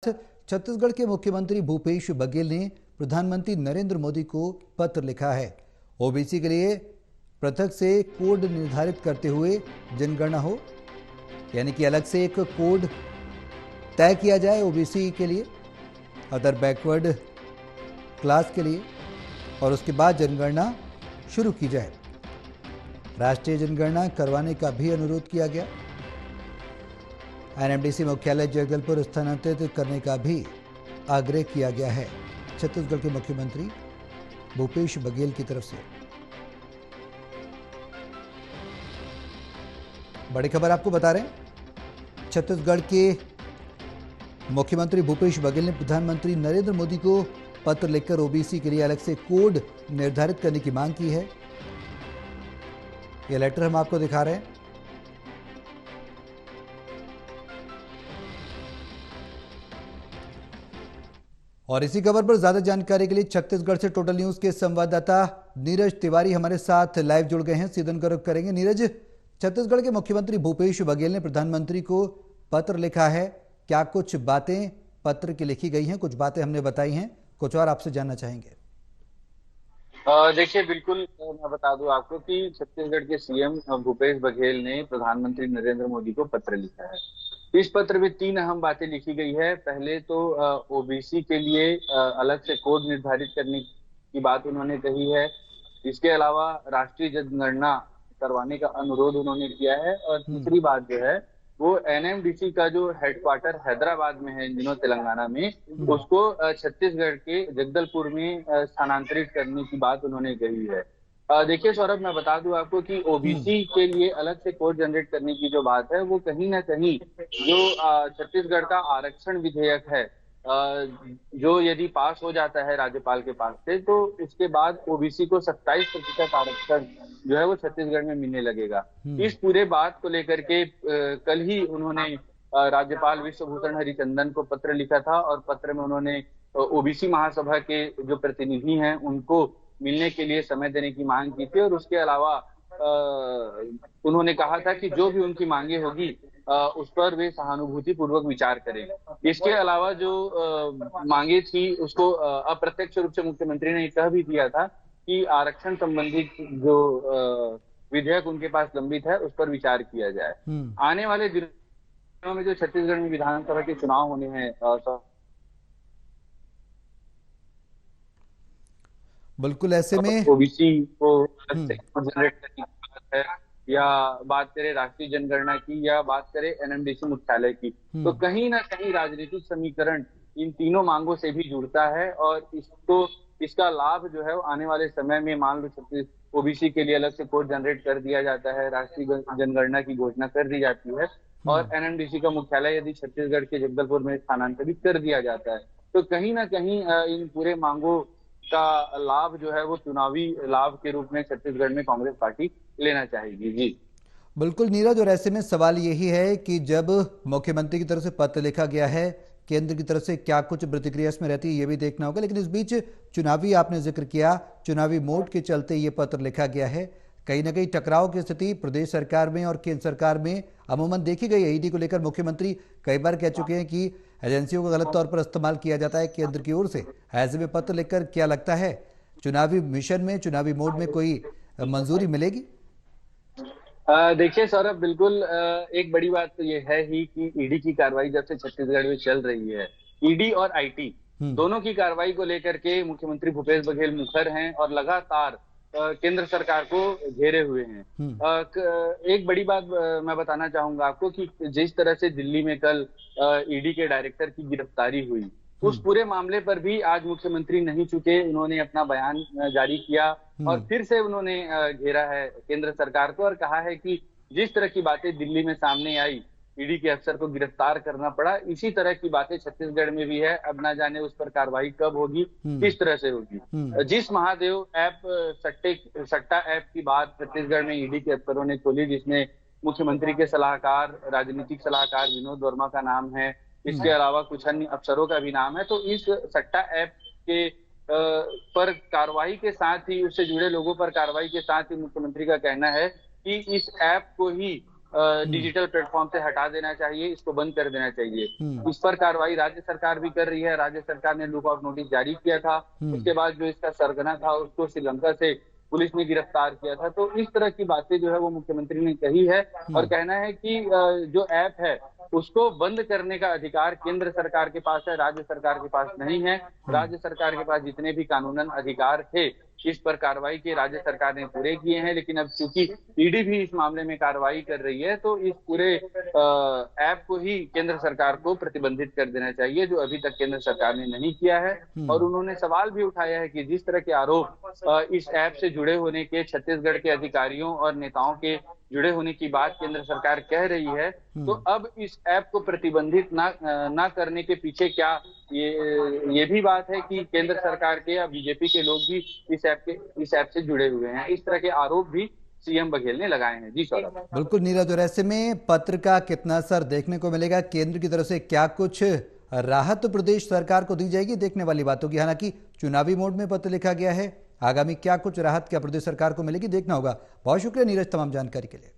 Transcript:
छत्तीसगढ़ के मुख्यमंत्री भूपेश बघेल ने प्रधानमंत्री नरेंद्र मोदी को पत्र लिखा है। ओबीसी के लिए पृथक से कोड निर्धारित करते हुए जनगणना हो, यानी कि अलग से एक कोड तय किया जाए ओबीसी के लिए, अदर बैकवर्ड क्लास के लिए, और उसके बाद जनगणना शुरू की जाए। राष्ट्रीय जनगणना करवाने का भी अनुरोध किया गया। एनएमडीसी मुख्यालय जगदलपुर स्थानांतरित करने का भी आग्रह किया गया है छत्तीसगढ़ के मुख्यमंत्री भूपेश बघेल की तरफ से। बड़ी खबर आपको बता रहे हैं, छत्तीसगढ़ के मुख्यमंत्री भूपेश बघेल ने प्रधानमंत्री नरेंद्र मोदी को पत्र लिखकर ओबीसी के लिए अलग से कोड निर्धारित करने की मांग की है। यह लेटर हम आपको दिखा रहे हैं। और इसी खबर पर ज्यादा जानकारी के लिए छत्तीसगढ़ से टोटल न्यूज के संवाददाता नीरज तिवारी हमारे साथ लाइव जुड़ गए हैं। सीधा रुख करेंगे। नीरज, छत्तीसगढ़ के मुख्यमंत्री भूपेश बघेल ने प्रधानमंत्री को पत्र लिखा है, क्या कुछ बातें पत्र की लिखी गई हैं? कुछ बातें हमने बताई हैं, कुछ और आपसे जानना चाहेंगे। देखिए, बिल्कुल मैं बता दूं आपको कि छत्तीसगढ़ के सीएम भूपेश बघेल ने प्रधानमंत्री नरेंद्र मोदी को पत्र लिखा है। इस पत्र में 3 अहम बातें लिखी गई है। पहले तो ओबीसी के लिए अलग से कोड निर्धारित करने की बात उन्होंने कही है। इसके अलावा राष्ट्रीय जनगणना करवाने का अनुरोध उन्होंने किया है। और तीसरी बात जो है वो एनएमडीसी का जो हेडक्वार्टर हैदराबाद में है, इन दिनों तेलंगाना में, उसको छत्तीसगढ़ के जगदलपुर में स्थानांतरित करने की बात उन्होंने कही है। देखिए सौरभ, मैं बता दूं आपको कि ओबीसी के लिए अलग से कोड जनरेट करने की जो बात है वो कहीं ना कहीं जो छत्तीसगढ़ का आरक्षण विधेयक है, जो यदि पास हो जाता है राज्यपाल के पास से, तो उसके बाद ओबीसी को 27% आरक्षण जो है वो छत्तीसगढ़ में मिलने लगेगा। इस पूरे बात को लेकर के कल ही उन्होंने राज्यपाल विश्वभूषण हरिचंदन को पत्र लिखा था। और पत्र में उन्होंने ओबीसी महासभा के जो प्रतिनिधि हैं उनको मिलने के लिए समय देने की मांग की थी। और उसके अलावा उन्होंने कहा था कि जो भी उनकी मांगे होगी उस पर वे सहानुभूति पूर्वक विचार करें। इसके अलावा जो मांगे थी उसको अप्रत्यक्ष रूप से मुख्यमंत्री ने कह भी दिया था कि आरक्षण संबंधित जो विधेयक उनके पास लंबित है उस पर विचार किया जाए। आने वाले दिनों में जो छत्तीसगढ़ में विधानसभा के चुनाव होने हैं, बिल्कुल ऐसे में ओबीसी को जनरेट करने की बात है, या बात करें राष्ट्रीय जनगणना की, या बात करें एनएमडीसी मुख्यालय की, तो कहीं ना कहीं राजनीतिक समीकरण इन तीनों मांगों से भी जुड़ता है। और इसका लाभ जो है वो आने वाले समय में, मान लो ओबीसी के लिए अलग से कोड जनरेट कर दिया जाता है, राष्ट्रीय जनगणना की घोषणा कर दी जाती है, और एनएमडीसी का मुख्यालय यदि छत्तीसगढ़ के जगदलपुर में स्थानांतरित कर दिया जाता है, तो कहीं ना कहीं इन पूरे मांगों का लाभ जो है वो चुनावी लाभ के रूप में छत्तीसगढ़ में कांग्रेस पार्टी लेना चाहेगी। जी बिल्कुल नीरज, और ऐसे में सवाल यही है कि जब मुख्यमंत्री की तरफ से पत्र लिखा गया है, केंद्र की तरफ से क्या कुछ प्रतिक्रिया इसमें रहती है ये भी देखना होगा। लेकिन इस बीच चुनावी, आपने जिक्र किया, चुनावी मोड के चलते ये पत्र लिखा गया है। कहीं ना कहीं टकराव की स्थिति प्रदेश सरकार में और केंद्र सरकार में अमूमन देखी गई है। ईडी को लेकर मुख्यमंत्री कई बार कह चुके हैं कि एजेंसियों का गलत तौर पर इस्तेमाल किया जाता है केंद्र की ओर से। ऐसे में पत्र लिखकर क्या लगता है, चुनावी मिशन में, चुनावी मोड में कोई मंजूरी मिलेगी? देखिए सौरभ, बिल्कुल एक बड़ी बात तो ये है ही कि ईडी की कार्रवाई जब से छत्तीसगढ़ में चल रही है, ईडी और आईटी दोनों की कार्रवाई को लेकर के मुख्यमंत्री भूपेश बघेल मुखर हैं और लगातार केंद्र सरकार को घेरे हुए हैं। एक बड़ी बात मैं बताना चाहूंगा आपको कि जिस तरह से दिल्ली में कल ईडी के डायरेक्टर की गिरफ्तारी हुई, उस पूरे मामले पर भी आज मुख्यमंत्री नहीं चुके। उन्होंने अपना बयान जारी किया और फिर से उन्होंने घेरा है केंद्र सरकार को और कहा है कि जिस तरह की बातें दिल्ली में सामने आई, ईडी के अफसर को गिरफ्तार करना पड़ा, इसी तरह की बातें छत्तीसगढ़ में भी है। अब ना जाने उस पर कार्रवाई कब होगी, किस तरह से होगी। जिस महादेव ऐप सट्टा ऐप की बात छत्तीसगढ़ में ईडी के अफसरों ने खोली, जिसमें मुख्यमंत्री के सलाहकार, राजनीतिक सलाहकार विनोद वर्मा का नाम है, इसके अलावा कुछ अन्य अफसरों का भी नाम है, तो इस सट्टा ऐप के पर कार्रवाई के साथ ही, उससे जुड़े लोगों पर कार्रवाई के साथ ही मुख्यमंत्री का कहना है कि इस ऐप को ही डिजिटल प्लेटफॉर्म से हटा देना चाहिए, इसको बंद कर देना चाहिए। हम्म। इस पर कार्रवाई राज्य सरकार भी कर रही है। राज्य सरकार ने लुक आउट नोटिस जारी किया था। उसके बाद जो इसका सरगना था उसको श्रीलंका से पुलिस ने गिरफ्तार किया था। तो इस तरह की बातें जो है वो मुख्यमंत्री ने कही है और कहना है कि जो ऐप है उसको बंद करने का अधिकार केंद्र सरकार के पास है, राज्य सरकार के पास नहीं है। राज्य सरकार के पास जितने भी कानूनन अधिकार थे इस पर कार्रवाई के राज्य सरकार ने पूरे किए हैं, लेकिन अब चूंकि ईडी भी इस मामले में कार्रवाई कर रही है तो इस पूरे ऐप को ही केंद्र सरकार को प्रतिबंधित कर देना चाहिए, जो अभी तक केंद्र सरकार ने नहीं किया है। और उन्होंने सवाल भी उठाया है कि जिस तरह के आरोप इस ऐप से जुड़े होने के, छत्तीसगढ़ के अधिकारियों और नेताओं के जुड़े होने की बात केंद्र सरकार कह रही है, तो अब इस ऐप को प्रतिबंधित ना करने के पीछे क्या ये भी बात है कि केंद्र सरकार के या बीजेपी के लोग भी इस ऐप से जुड़े हुए हैं। इस तरह के आरोप भी सीएम बघेल ने लगाए हैं। जी सौरभ। बिल्कुल नीरज, और ऐसे में पत्र का कितना असर देखने को मिलेगा? केंद्र की तरफ से क्या कुछ राहत प्रदेश सरकार को दी जाएगी, देखने वाली बात होगी। हालांकि चुनावी मोड में पत्र लिखा गया है, आगामी क्या कुछ राहत क्या प्रदेश सरकार को मिलेगी देखना होगा। बहुत शुक्रिया नीरज तमाम जानकारी के लिए।